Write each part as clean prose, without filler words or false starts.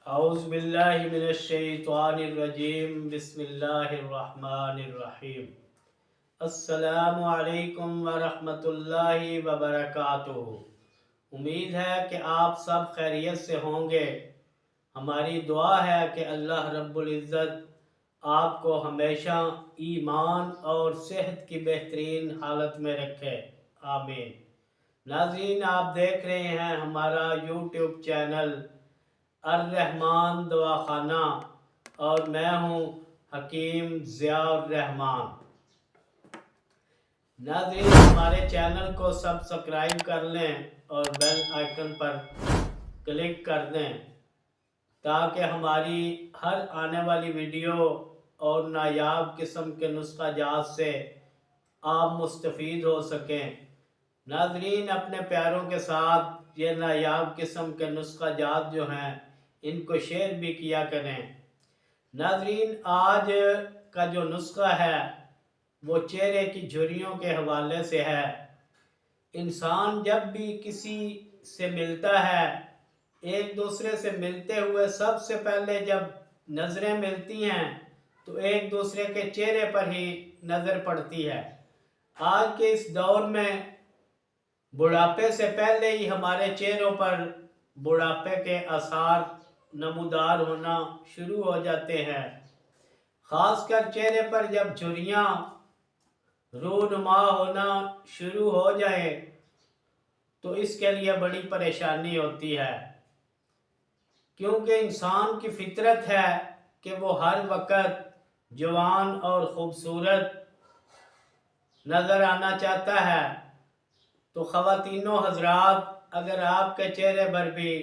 اعوذ باللہ من الشیطان الرجیم بسم اللہ الرحمن الرحیم السلام علیکم ورحمۃ اللہ وبرکاتہ۔ امید ہے کہ آپ سب خیریت سے ہوں گے۔ ہماری دعا ہے کہ اللہ رب العزت آپ کو ہمیشہ ایمان اور صحت کی بہترین حالت میں رکھے، آمین۔ ناظرین، آپ دیکھ رہے ہیں ہمارا یوٹیوب چینل الرحمان دواخانہ اور میں ہوں حکیم ضیاء الرحمان۔ ناظرین، ہمارے چینل کو سبسکرائب کر لیں اور بیل آئیکن پر کلک کر دیں تاکہ ہماری ہر آنے والی ویڈیو اور نایاب قسم کے نسخہ جات سے آپ مستفید ہو سکیں۔ ناظرین، اپنے پیاروں کے ساتھ یہ نایاب قسم کے نسخہ جات جو ہیں ان کو شیئر بھی کیا کریں۔ ناظرین، آج کا جو نسخہ ہے وہ چہرے کی جھریوں کے حوالے سے ہے۔ انسان جب بھی کسی سے ملتا ہے، ایک دوسرے سے ملتے ہوئے سب سے پہلے جب نظریں ملتی ہیں تو ایک دوسرے کے چہرے پر ہی نظر پڑتی ہے۔ آج کے اس دور میں بڑھاپے سے پہلے ہی ہمارے چہروں پر بڑھاپے کے آثار نمودار ہونا شروع ہو جاتے ہیں۔ خاص کر چہرے پر جب جھریاں رونما ہونا شروع ہو جائیں تو اس کے لیے بڑی پریشانی ہوتی ہے، کیونکہ انسان کی فطرت ہے کہ وہ ہر وقت جوان اور خوبصورت نظر آنا چاہتا ہے۔ تو خواتین و حضرات، اگر آپ کے چہرے پر بھی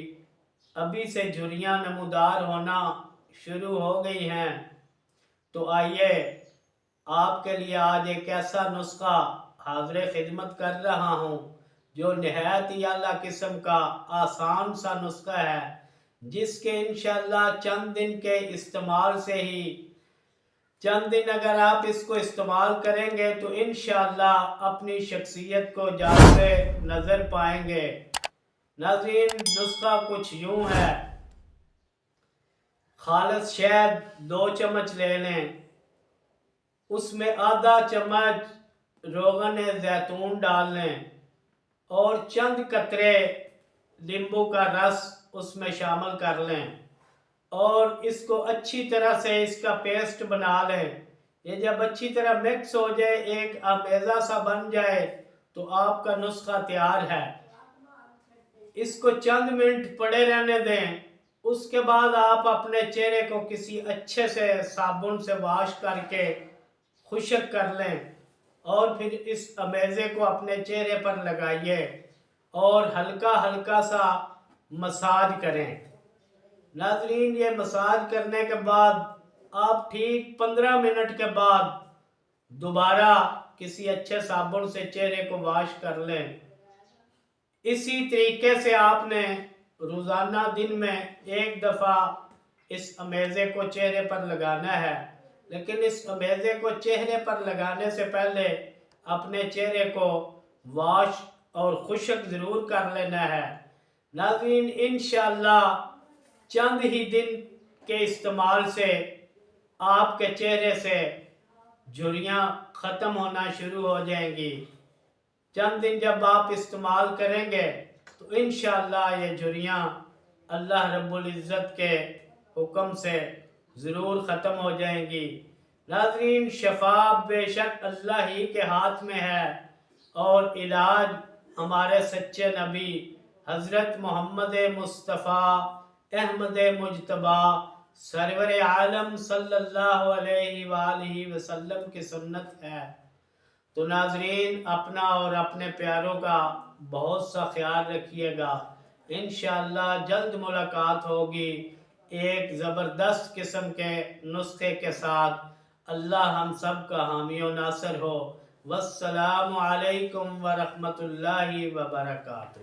ابھی سے جھریاں نمودار ہونا شروع ہو گئی ہیں تو آئیے آپ کے لیے آج ایک ایسا نسخہ حاضر خدمت کر رہا ہوں جو نہایت ہی اعلیٰ قسم کا آسان سا نسخہ ہے، جس کے انشاءاللہ چند دن کے استعمال سے ہی چند دن اگر آپ اس کو استعمال کریں گے تو انشاءاللہ اپنی شخصیت کو جاتے نظر پائیں گے۔ ناظرین، نسخہ کچھ یوں ہے۔ خالص شہد 2 چمچ لے لیں، اس میں آدھا چمچ روغن زیتون ڈال لیں اور چند قطرے لیمبو کا رس اس میں شامل کر لیں اور اس کو اچھی طرح سے اس کا پیسٹ بنا لیں۔ یہ جب اچھی طرح مکس ہو جائے، ایک آمیزہ سا بن جائے تو آپ کا نسخہ تیار ہے۔ اس کو چند منٹ پڑے رہنے دیں، اس کے بعد آپ اپنے چہرے کو کسی اچھے سے صابن سے واش کر کے خشک کر لیں اور پھر اس امیزے کو اپنے چہرے پر لگائیے اور ہلکا ہلکا سا مساج کریں۔ ناظرین، یہ مساج کرنے کے بعد آپ ٹھیک 15 منٹ کے بعد دوبارہ کسی اچھے صابن سے چہرے کو واش کر لیں۔ اسی طریقے سے آپ نے روزانہ دن میں 1 دفعہ اس امیزے کو چہرے پر لگانا ہے، لیکن اس امیزے کو چہرے پر لگانے سے پہلے اپنے چہرے کو واش اور خشک ضرور کر لینا ہے۔ ناظرین، انشاءاللہ چند ہی دن کے استعمال سے آپ کے چہرے سے جھریاں ختم ہونا شروع ہو جائیں گی۔ چند دن جب آپ استعمال کریں گے تو انشاءاللہ یہ جھریاں اللہ رب العزت کے حکم سے ضرور ختم ہو جائیں گی۔ ناظرین، شفا بے شک اللہ ہی کے ہاتھ میں ہے اور علاج ہمارے سچے نبی حضرت محمد مصطفیٰ احمد مجتبیٰ سرور عالم صلی اللہ علیہ وآلہ وسلم کی سنت ہے۔ تو ناظرین، اپنا اور اپنے پیاروں کا بہت سا خیال رکھیے گا۔ انشاءاللہ جلد ملاقات ہوگی ایک زبردست قسم کے نسخے کے ساتھ۔ اللہ ہم سب کا حامی و ناصر ہو۔ والسلام علیکم ورحمۃ اللہ وبرکاتہ۔